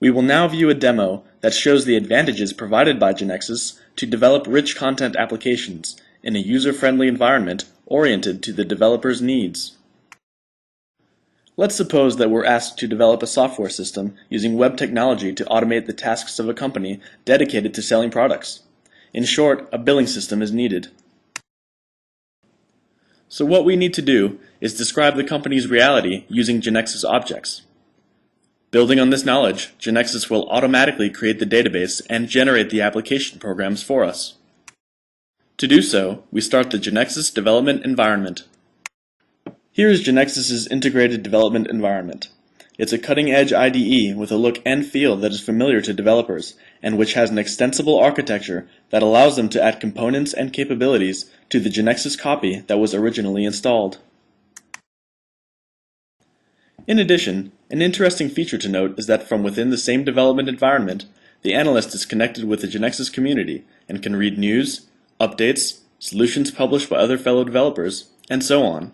We will now view a demo that shows the advantages provided by Genexus to develop rich content applications in a user-friendly environment oriented to the developer's needs. Let's suppose that we're asked to develop a software system using web technology to automate the tasks of a company dedicated to selling products. In short, a billing system is needed. So what we need to do is describe the company's reality using Genexus objects. Building on this knowledge, Genexus will automatically create the database and generate the application programs for us. To do so, we start the Genexus development environment. Here is Genexus's integrated development environment. It's a cutting-edge IDE with a look and feel that is familiar to developers, and which has an extensible architecture that allows them to add components and capabilities to the Genexus copy that was originally installed. In addition, an interesting feature to note is that from within the same development environment, the analyst is connected with the Genexus community and can read news, updates, solutions published by other fellow developers, and so on.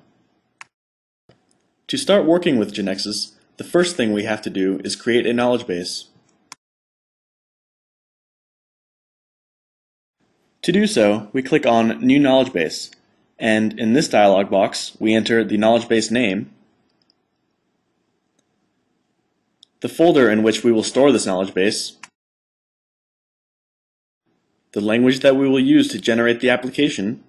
To start working with Genexus, the first thing we have to do is create a knowledge base. To do so, we click on New Knowledge Base, and in this dialog box, we enter the knowledge base name, the folder in which we will store this knowledge base, the language that we will use to generate the application,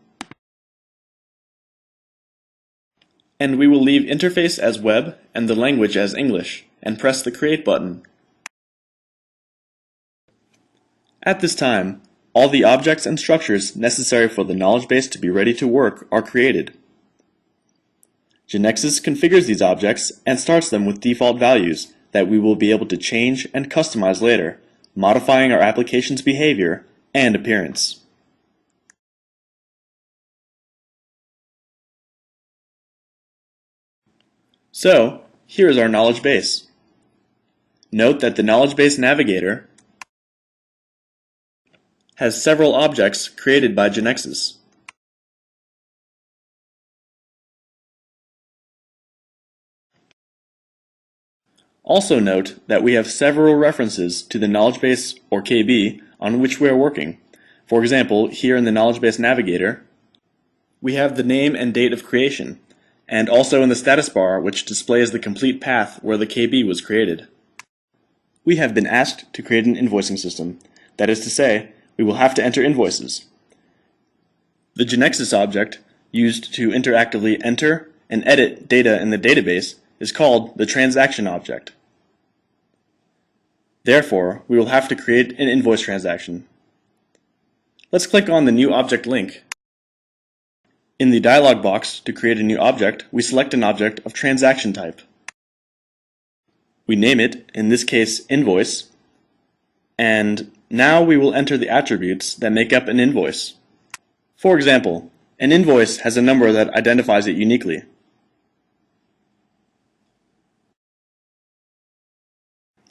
and we will leave interface as web and the language as English, and press the Create button. At this time, all the objects and structures necessary for the knowledge base to be ready to work are created. Genexus configures these objects and starts them with default values that we will be able to change and customize later, modifying our application's behavior and appearance. So, here is our knowledge base. Note that the knowledge base navigator has several objects created by Genexus. Also note that we have several references to the knowledge base, or KB, on which we are working. For example, here in the knowledge base navigator, we have the name and date of creation, and also in the status bar, which displays the complete path where the KB was created. We have been asked to create an invoicing system. That is to say, we will have to enter invoices. The Genexus object, used to interactively enter and edit data in the database, is called the transaction object. Therefore, we will have to create an invoice transaction. Let's click on the New Object link. In the dialog box, to create a new object, we select an object of transaction type. We name it, in this case, invoice, and now we will enter the attributes that make up an invoice. For example, an invoice has a number that identifies it uniquely.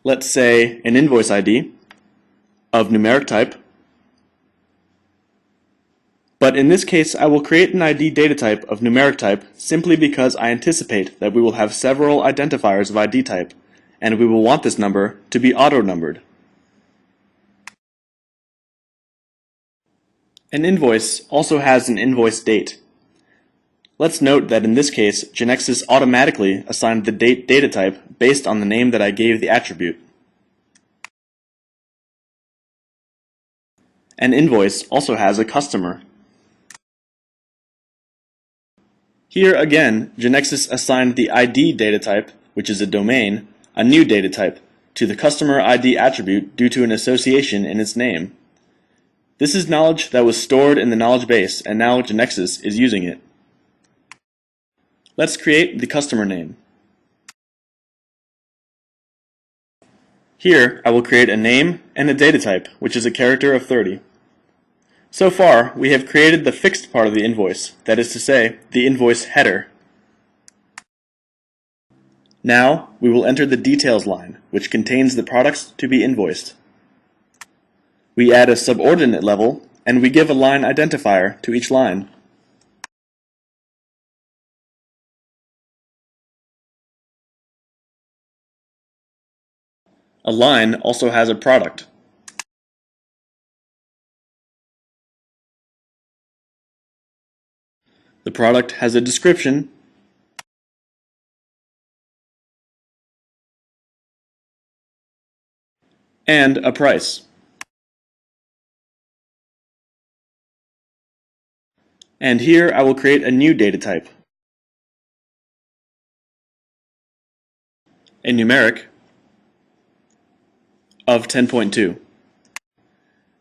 Let's say an invoice ID of numeric type, but in this case I will create an ID data type of numeric type simply because I anticipate that we will have several identifiers of ID type, and we will want this number to be auto-numbered. An invoice also has an invoice date. Let's note that in this case, Genexus automatically assigned the date data type based on the name that I gave the attribute. An invoice also has a customer. Here again, Genexus assigned the ID data type, which is a domain, a new data type, to the customer ID attribute due to an association in its name. This is knowledge that was stored in the knowledge base, and now Genexus is using it. Let's create the customer name. Here, I will create a name and a data type, which is a character of 30. So far, we have created the fixed part of the invoice, that is to say, the invoice header. Now, we will enter the details line, which contains the products to be invoiced. We add a subordinate level, and we give a line identifier to each line. A line also has a product. The product has a description and a price. And here I will create a new data type, a numeric of 10.2.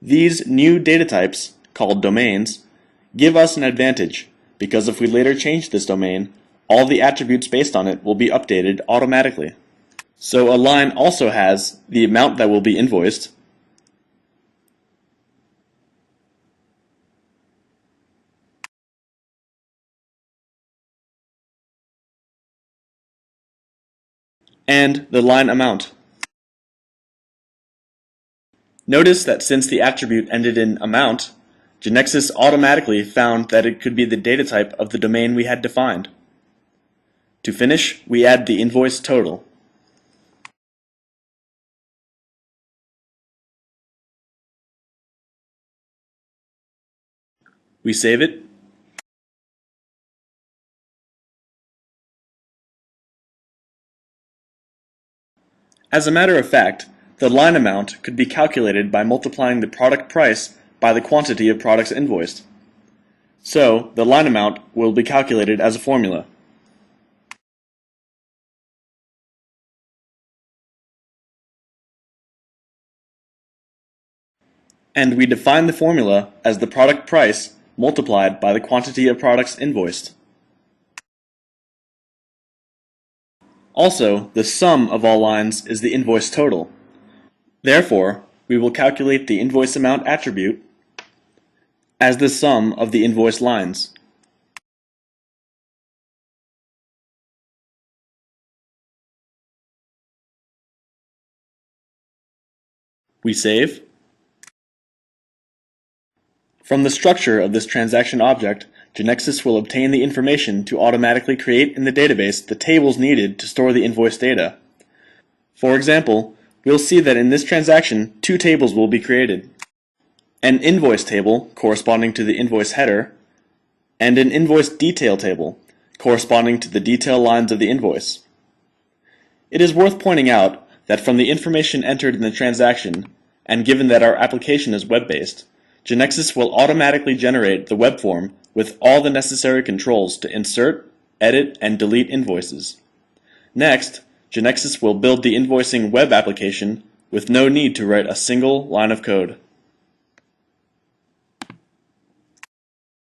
These new data types, called domains, give us an advantage because if we later change this domain, all the attributes based on it will be updated automatically. So a line also has the amount that will be invoiced, and the line amount. Notice that since the attribute ended in amount, Genexus automatically found that it could be the data type of the domain we had defined. To finish, we add the invoice total. We save it. As a matter of fact, the line amount could be calculated by multiplying the product price by the quantity of products invoiced. So, the line amount will be calculated as a formula. And we define the formula as the product price multiplied by the quantity of products invoiced. Also, the sum of all lines is the invoice total. Therefore, we will calculate the invoice amount attribute as the sum of the invoice lines. We save. From the structure of this transaction object, Genexus will obtain the information to automatically create in the database the tables needed to store the invoice data. For example, we'll see that in this transaction, two tables will be created. An invoice table corresponding to the invoice header, and an invoice detail table corresponding to the detail lines of the invoice. It is worth pointing out that from the information entered in the transaction, and given that our application is web-based, Genexus will automatically generate the web form with all the necessary controls to insert, edit, and delete invoices. Next, Genexus will build the invoicing web application with no need to write a single line of code.